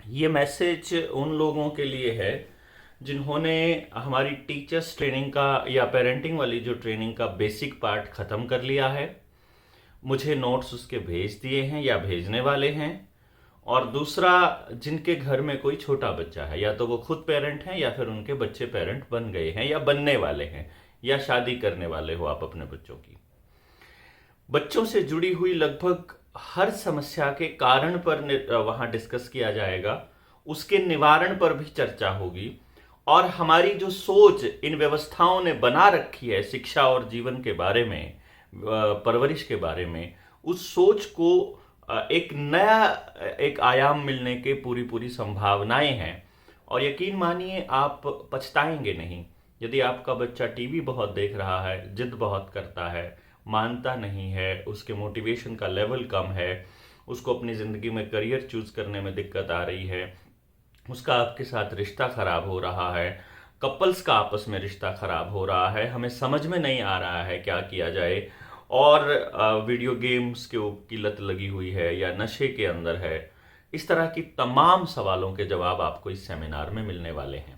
ये मैसेज उन लोगों के लिए है जिन्होंने हमारी टीचर्स ट्रेनिंग का या पेरेंटिंग वाली जो ट्रेनिंग का बेसिक पार्ट ख़त्म कर लिया है, मुझे नोट्स उसके भेज दिए हैं या भेजने वाले हैं। और दूसरा, जिनके घर में कोई छोटा बच्चा है, या तो वो खुद पेरेंट हैं या फिर उनके बच्चे पेरेंट बन गए हैं या बनने वाले हैं, या शादी करने वाले हो आप अपने बच्चों की। बच्चों से जुड़ी हुई लगभग हर समस्या के कारण पर वहां डिस्कस किया जाएगा, उसके निवारण पर भी चर्चा होगी। और हमारी जो सोच इन व्यवस्थाओं ने बना रखी है शिक्षा और जीवन के बारे में, परवरिश के बारे में, उस सोच को एक नया एक आयाम मिलने के पूरी पूरी संभावनाएं हैं। और यकीन मानिए, आप पछताएंगे नहीं। यदि आपका बच्चा टीवी बहुत देख रहा है, जिद बहुत करता है, मानता नहीं है, उसके मोटिवेशन का लेवल कम है, उसको अपनी ज़िंदगी में करियर चूज करने में दिक्कत आ रही है, उसका आपके साथ रिश्ता खराब हो रहा है, कपल्स का आपस में रिश्ता खराब हो रहा है, हमें समझ में नहीं आ रहा है क्या किया जाए, और वीडियो गेम्स की लत लगी हुई है या नशे के अंदर है, इस तरह की तमाम सवालों के जवाब आपको इस सेमिनार में मिलने वाले हैं।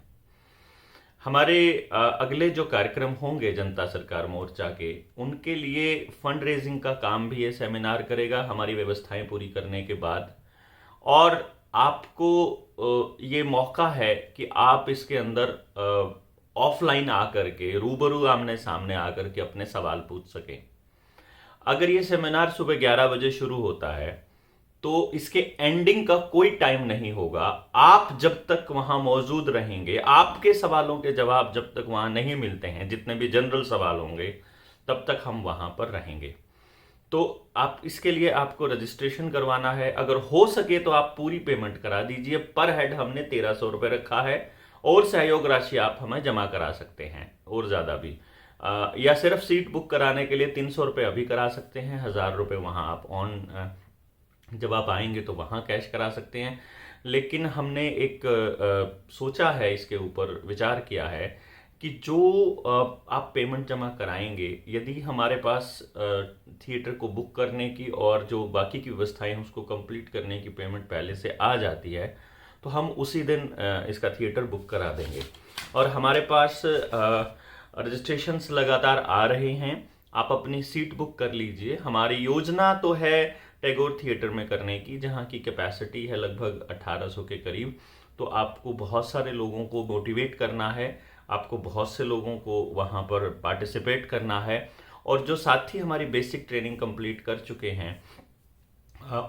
हमारे अगले जो कार्यक्रम होंगे जनता सरकार मोर्चा के, उनके लिए फंड रेजिंग का काम भी ये सेमिनार करेगा हमारी व्यवस्थाएं पूरी करने के बाद। और आपको ये मौका है कि आप इसके अंदर ऑफलाइन आकर के, रूबरू आमने सामने आकर के अपने सवाल पूछ सकें। अगर ये सेमिनार सुबह 11 बजे शुरू होता है तो इसके एंडिंग का कोई टाइम नहीं होगा। आप जब तक वहां मौजूद रहेंगे, आपके सवालों के जवाब जब तक वहां नहीं मिलते हैं, जितने भी जनरल सवाल होंगे, तब तक हम वहां पर रहेंगे। तो आप इसके लिए आपको रजिस्ट्रेशन करवाना है। अगर हो सके तो आप पूरी पेमेंट करा दीजिए। पर हेड हमने 1300 रुपये रखा है, और सहयोग राशि आप हमें जमा करा सकते हैं, और ज़्यादा भी। या सिर्फ सीट बुक कराने के लिए 300 रुपये अभी करा सकते हैं, 1000 रुपये वहाँ आप जब आप आएंगे तो वहाँ कैश करा सकते हैं। लेकिन हमने एक सोचा है, इसके ऊपर विचार किया है कि जो आप पेमेंट जमा कराएंगे, यदि हमारे पास थिएटर को बुक करने की और जो बाकी की व्यवस्थाएं हैं उसको कंप्लीट करने की पेमेंट पहले से आ जाती है, तो हम उसी दिन इसका थिएटर बुक करा देंगे। और हमारे पास रजिस्ट्रेशंस लगातार आ रहे हैं। आप अपनी सीट बुक कर लीजिए। हमारी योजना तो है टैगोर थिएटर में करने की, जहाँ की कैपेसिटी है लगभग 1800 के करीब। तो आपको बहुत सारे लोगों को मोटिवेट करना है, आपको बहुत से लोगों को वहाँ पर पार्टिसिपेट करना है। और जो साथी हमारी बेसिक ट्रेनिंग कंप्लीट कर चुके हैं,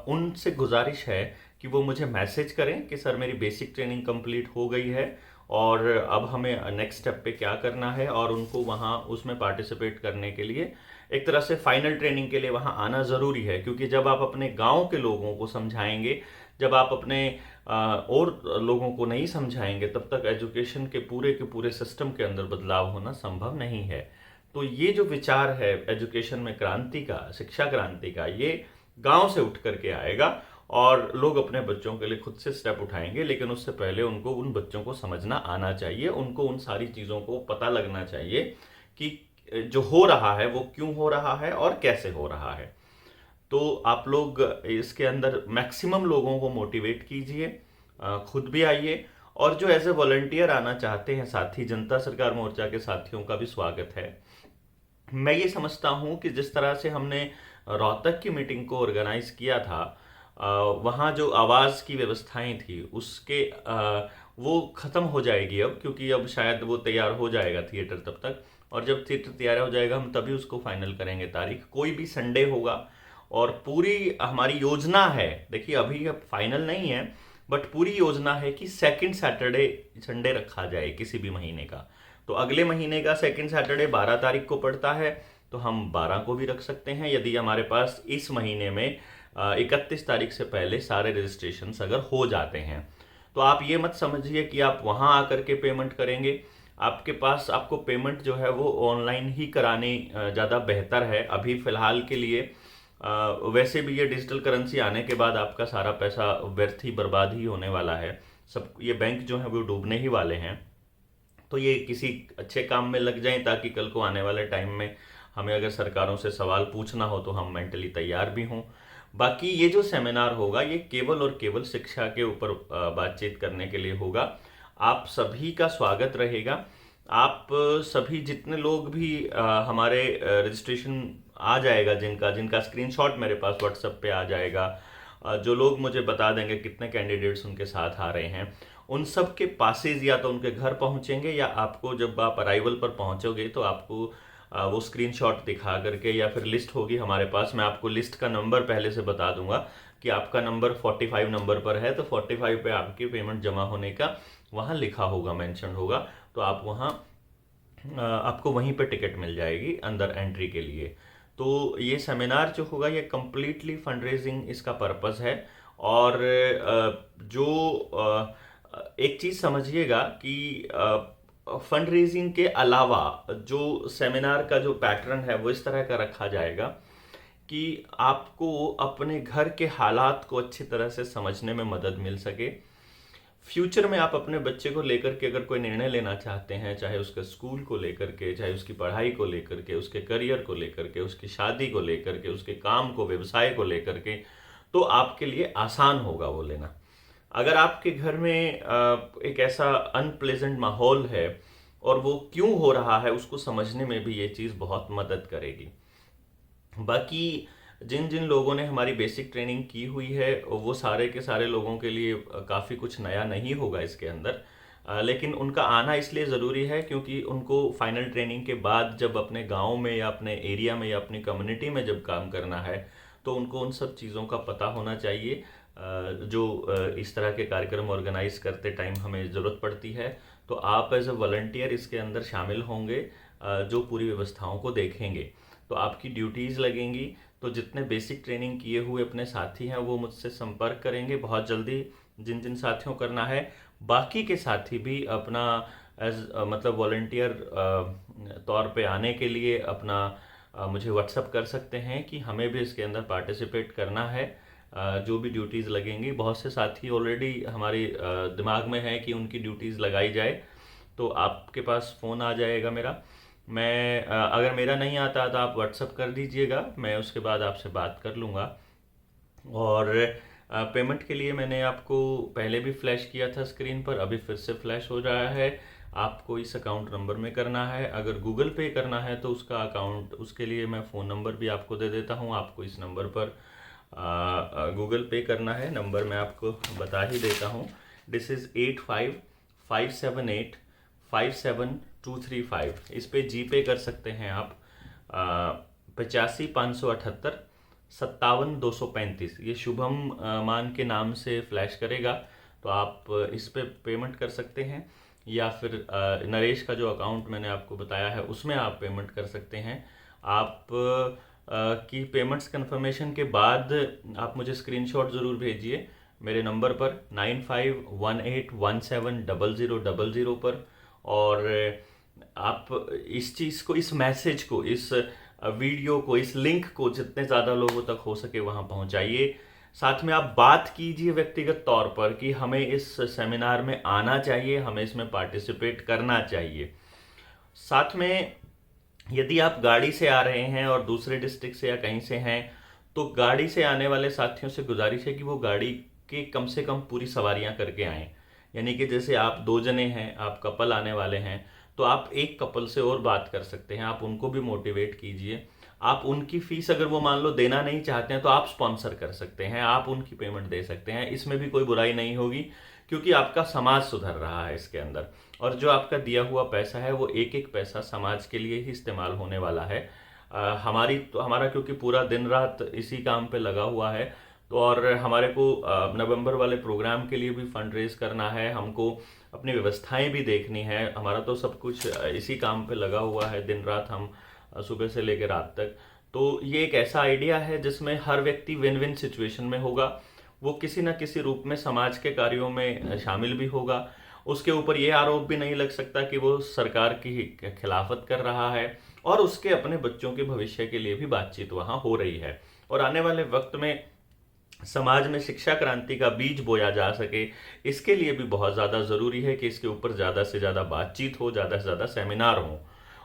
उनसे गुजारिश है कि वो मुझे मैसेज करें कि सर मेरी बेसिक ट्रेनिंग कंप्लीट हो गई है और अब हमें नेक्स्ट स्टेप पे क्या करना है, और उनको वहाँ उसमें पार्टिसिपेट करने के लिए एक तरह से फाइनल ट्रेनिंग के लिए वहाँ आना ज़रूरी है। क्योंकि जब आप अपने गांव के लोगों को समझाएंगे, जब आप अपने और लोगों को नहीं समझाएंगे, तब तक एजुकेशन के पूरे सिस्टम के अंदर बदलाव होना संभव नहीं है। तो ये जो विचार है एजुकेशन में क्रांति का, शिक्षा क्रांति का, ये गांव से उठ करके आएगा और लोग अपने बच्चों के लिए खुद से स्टेप उठाएंगे। लेकिन उससे पहले उनको उन बच्चों को समझना आना चाहिए, उनको उन सारी चीज़ों को पता लगना चाहिए कि जो हो रहा है वो क्यों हो रहा है और कैसे हो रहा है। तो आप लोग इसके अंदर मैक्सिमम लोगों को मोटिवेट कीजिए, खुद भी आइए। और जो एज ए वॉलंटियर आना चाहते हैं साथी, जनता सरकार मोर्चा के साथियों का भी स्वागत है। मैं ये समझता हूँ कि जिस तरह से हमने रोहतक की मीटिंग को ऑर्गेनाइज किया था, वहाँ जो आवाज़ की व्यवस्थाएं थी उसके वो ख़त्म हो जाएगी अब, क्योंकि अब शायद वो तैयार हो जाएगा थिएटर तब तक। और जब थिएटर तैयार हो जाएगा हम तभी उसको फाइनल करेंगे तारीख। कोई भी संडे होगा। और पूरी हमारी योजना है, देखिए अभी अब फाइनल नहीं है, बट पूरी योजना है कि सेकंड सैटरडे संडे रखा जाए किसी भी महीने का। तो अगले महीने का सेकंड सैटरडे 12 तारीख को पड़ता है, तो हम 12 को भी रख सकते हैं, यदि हमारे पास इस महीने में 31 तारीख से पहले सारे रजिस्ट्रेशन अगर हो जाते हैं। तो आप ये मत समझिए कि आप वहाँ आकर के पेमेंट करेंगे। आपके पास आपको पेमेंट जो है वो ऑनलाइन ही करानी ज़्यादा बेहतर है अभी फ़िलहाल के लिए। वैसे भी ये डिजिटल करेंसी आने के बाद आपका सारा पैसा व्यर्थ ही, बर्बाद ही होने वाला है। सब ये बैंक जो है वो डूबने ही वाले हैं। तो ये किसी अच्छे काम में लग जाएं, ताकि कल को आने वाले टाइम में हमें अगर सरकारों से सवाल पूछना हो तो हम मेंटली तैयार भी हों। बाकी ये जो सेमिनार होगा ये केवल और केवल शिक्षा के ऊपर बातचीत करने के लिए होगा। आप सभी का स्वागत रहेगा। आप सभी जितने लोग भी हमारे रजिस्ट्रेशन आ जाएगा, जिनका जिनका स्क्रीनशॉट मेरे पास व्हाट्सएप पे आ जाएगा, जो लोग मुझे बता देंगे कितने कैंडिडेट्स उनके साथ आ रहे हैं, उन सब के पासेज या तो उनके घर पहुंचेंगे या आपको जब आप अराइवल पर पहुंचोगे तो आपको वो स्क्रीनशॉट दिखा करके, या फिर लिस्ट होगी हमारे पास, मैं आपको लिस्ट का नंबर पहले से बता दूंगा कि आपका नंबर 45 नंबर पर है, तो 45 पे आपकी पेमेंट जमा होने का वहाँ लिखा होगा, मेंशन होगा, तो आप वहाँ आपको वहीं पे टिकट मिल जाएगी अंदर एंट्री के लिए। तो ये सेमिनार जो होगा ये कम्प्लीटली फंड रेजिंग इसका पर्पस है। और जो एक चीज़ समझिएगा कि फंड रेजिंग के अलावा जो सेमिनार का जो पैटर्न है वो इस तरह का रखा जाएगा कि आपको अपने घर के हालात को अच्छी तरह से समझने में मदद मिल सके। फ्यूचर में आप अपने बच्चे को लेकर के अगर कोई निर्णय लेना चाहते हैं, चाहे उसके स्कूल को लेकर के, चाहे उसकी पढ़ाई को लेकर के, उसके करियर को लेकर के, उसकी शादी को लेकर के, उसके काम को, व्यवसाय को लेकर के, तो आपके लिए आसान होगा वो लेना। अगर आपके घर में एक ऐसा अनप्लेजेंट माहौल है और वो क्यों हो रहा है उसको समझने में भी ये चीज़ बहुत मदद करेगी। बाकी जिन जिन लोगों ने हमारी बेसिक ट्रेनिंग की हुई है वो सारे के सारे लोगों के लिए काफ़ी कुछ नया नहीं होगा इसके अंदर, लेकिन उनका आना इसलिए ज़रूरी है क्योंकि उनको फाइनल ट्रेनिंग के बाद जब अपने गांव में या अपने एरिया में या अपनी कम्युनिटी में जब काम करना है तो उनको उन सब चीज़ों का पता होना चाहिए जो इस तरह के कार्यक्रम ऑर्गेनाइज करते टाइम हमें ज़रूरत पड़ती है। तो आप एज अ वॉलंटियर इसके अंदर शामिल होंगे जो पूरी व्यवस्थाओं को देखेंगे, तो आपकी ड्यूटीज़ लगेंगी। तो जितने बेसिक ट्रेनिंग किए हुए अपने साथी हैं वो मुझसे संपर्क करेंगे बहुत जल्दी, जिन जिन साथियों करना है। बाकी के साथी भी अपना मतलब वॉलंटियर तौर पे आने के लिए अपना मुझे व्हाट्सअप कर सकते हैं कि हमें भी इसके अंदर पार्टिसिपेट करना है। जो भी ड्यूटीज़ लगेंगी, बहुत से साथी ऑलरेडी हमारे दिमाग में है कि उनकी ड्यूटीज़ लगाई जाए, तो आपके पास फ़ोन आ जाएगा मेरा। मैं अगर मेरा नहीं आता तो आप व्हाट्सअप कर दीजिएगा, मैं उसके बाद आपसे बात कर लूँगा। और पेमेंट के लिए मैंने आपको पहले भी फ्लैश किया था स्क्रीन पर, अभी फिर से फ्लैश हो रहा है। आपको इस अकाउंट नंबर में करना है। अगर गूगल पे करना है तो उसका अकाउंट, उसके लिए मैं फ़ोन नंबर भी आपको दे देता हूँ। आपको इस नंबर पर गूगल पे करना है, नंबर मैं आपको बता ही देता हूँ। This is 8557857235। इस पे जी पे कर सकते हैं आप। 85,578,57,235 ये शुभम मान के नाम से फ्लैश करेगा, तो आप इस पे पेमेंट कर सकते हैं। या फिर नरेश का जो अकाउंट मैंने आपको बताया है उसमें आप पेमेंट कर सकते हैं। आप की पेमेंट्स कंफर्मेशन के बाद आप मुझे स्क्रीनशॉट ज़रूर भेजिए मेरे नंबर पर 9518170000 पर। और आप इस चीज़ को, इस मैसेज को, इस वीडियो को, इस लिंक को जितने ज़्यादा लोगों तक हो सके वहाँ पहुँचाइए। साथ में आप बात कीजिए व्यक्तिगत तौर पर कि हमें इस सेमिनार में आना चाहिए, हमें इसमें पार्टिसिपेट करना चाहिए। साथ में यदि आप गाड़ी से आ रहे हैं और दूसरे डिस्ट्रिक्ट से या कहीं से हैं, तो गाड़ी से आने वाले साथियों से गुजारिश है कि वो गाड़ी के कम से कम पूरी सवारियां करके आएँ। यानी कि जैसे आप 2 जने हैं, आप कपल आने वाले हैं, तो आप एक कपल से और बात कर सकते हैं, आप उनको भी मोटिवेट कीजिए। आप उनकी फ़ीस अगर वो मान लो देना नहीं चाहते हैं तो आप स्पॉन्सर कर सकते हैं, आप उनकी पेमेंट दे सकते हैं। इसमें भी कोई बुराई नहीं होगी क्योंकि आपका समाज सुधर रहा है इसके अंदर। और जो आपका दिया हुआ पैसा है वो एक एक पैसा समाज के लिए ही इस्तेमाल होने वाला है। हमारा क्योंकि पूरा दिन रात इसी काम पे लगा हुआ है, तो और हमारे को नवंबर वाले प्रोग्राम के लिए भी फंड रेज करना है, हमको अपनी व्यवस्थाएं भी देखनी है। हमारा तो सब कुछ इसी काम पे लगा हुआ है, दिन रात हम सुबह से लेकर रात तक। तो ये एक ऐसा आइडिया है जिसमें हर व्यक्ति विन विन सिचुएशन में होगा। वो किसी न किसी रूप में समाज के कार्यों में शामिल भी होगा। उसके ऊपर ये आरोप भी नहीं लग सकता कि वो सरकार की खिलाफत कर रहा है, और उसके अपने बच्चों के भविष्य के लिए भी बातचीत वहाँ हो रही है। और आने वाले वक्त में समाज में शिक्षा क्रांति का बीज बोया जा सके, इसके लिए भी बहुत ज़्यादा ज़रूरी है कि इसके ऊपर ज़्यादा से ज़्यादा बातचीत हो, ज़्यादा से ज़्यादा सेमिनार हो।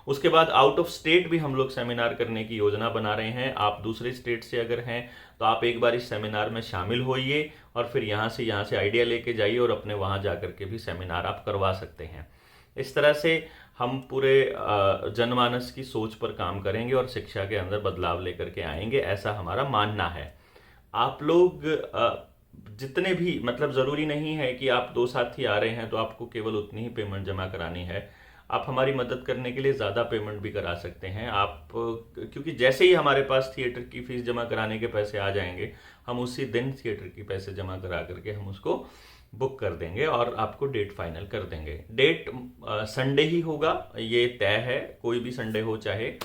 उसके बाद आउट ऑफ स्टेट भी हम लोग सेमिनार करने की योजना बना रहे हैं। आप दूसरे स्टेट से अगर हैं तो आप एक बार इस सेमिनार में शामिल होइए और फिर यहाँ से आइडिया लेके जाइए और अपने वहाँ जा कर के भी सेमिनार आप करवा सकते हैं। इस तरह से हम पूरे जनमानस की सोच पर काम करेंगे और शिक्षा के अंदर बदलाव लेकर के आएंगे, ऐसा हमारा मानना है। आप लोग जितने भी, मतलब ज़रूरी नहीं है कि आप 2 साथी आ रहे हैं तो आपको केवल उतनी ही पेमेंट जमा करानी है। आप हमारी मदद करने के लिए ज़्यादा पेमेंट भी करा सकते हैं। आप क्योंकि जैसे ही हमारे पास थिएटर की फीस जमा कराने के पैसे आ जाएंगे, हम उसी दिन थिएटर की पैसे जमा करा करके हम उसको बुक कर देंगे और आपको डेट फाइनल कर देंगे। डेट संडे ही होगा, ये तय है। कोई भी संडे हो, चाहे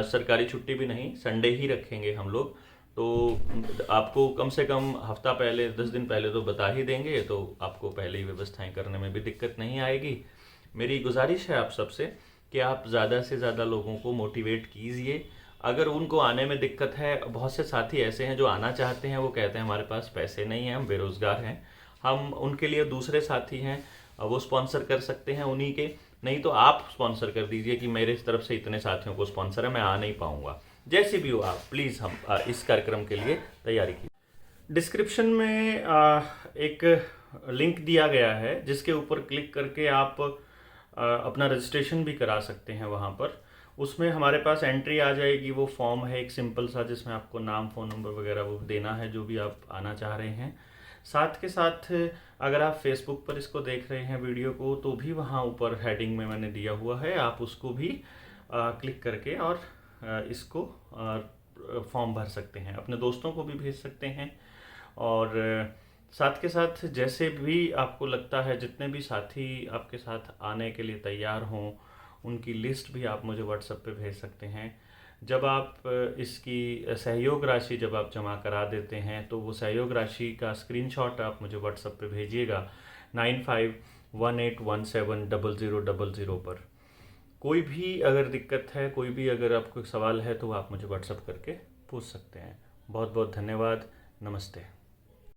सरकारी छुट्टी भी नहीं, संडे ही रखेंगे हम लोग। तो आपको कम से कम हफ्ता पहले, 10 दिन पहले तो बता ही देंगे, तो आपको पहले ही व्यवस्थाएं करने में भी दिक्कत नहीं आएगी। मेरी गुजारिश है आप सबसे कि आप ज़्यादा से ज़्यादा लोगों को मोटिवेट कीजिए। अगर उनको आने में दिक्कत है, बहुत से साथी ऐसे हैं जो आना चाहते हैं, वो कहते हैं हमारे पास पैसे नहीं हैं, हम बेरोज़गार हैं, हम उनके लिए दूसरे साथी हैं, वो स्पॉन्सर कर सकते हैं उन्हीं के। नहीं तो आप स्पॉन्सर कर दीजिए कि मेरे तरफ से इतने साथियों को स्पॉन्सर है, मैं आ नहीं पाऊँगा। जैसे भी हो आप प्लीज़ हम इस कार्यक्रम के लिए तैयारी की। डिस्क्रिप्शन में एक लिंक दिया गया है जिसके ऊपर क्लिक करके आप अपना रजिस्ट्रेशन भी करा सकते हैं। वहाँ पर उसमें हमारे पास एंट्री आ जाएगी, वो फॉर्म है एक सिंपल सा, जिसमें आपको नाम, फ़ोन नंबर वगैरह वो देना है जो भी आप आना चाह रहे हैं। साथ के साथ अगर आप फेसबुक पर इसको देख रहे हैं वीडियो को, तो भी वहाँ ऊपर हेडिंग में मैंने दिया हुआ है, आप उसको भी क्लिक करके और इसको फॉर्म भर सकते हैं, अपने दोस्तों को भी भेज सकते हैं। और साथ के साथ जैसे भी आपको लगता है, जितने भी साथी आपके साथ आने के लिए तैयार हों, उनकी लिस्ट भी आप मुझे व्हाट्सएप पे भेज सकते हैं। जब आप इसकी सहयोग राशि जब आप जमा करा देते हैं, तो वो सहयोग राशि का स्क्रीनशॉट आप मुझे व्हाट्सएप पे भेजिएगा 9518170000 पर। कोई भी अगर दिक्कत है, कोई भी अगर आपको सवाल है, तो आप मुझे व्हाट्सएप करके पूछ सकते हैं। बहुत बहुत धन्यवाद। नमस्ते।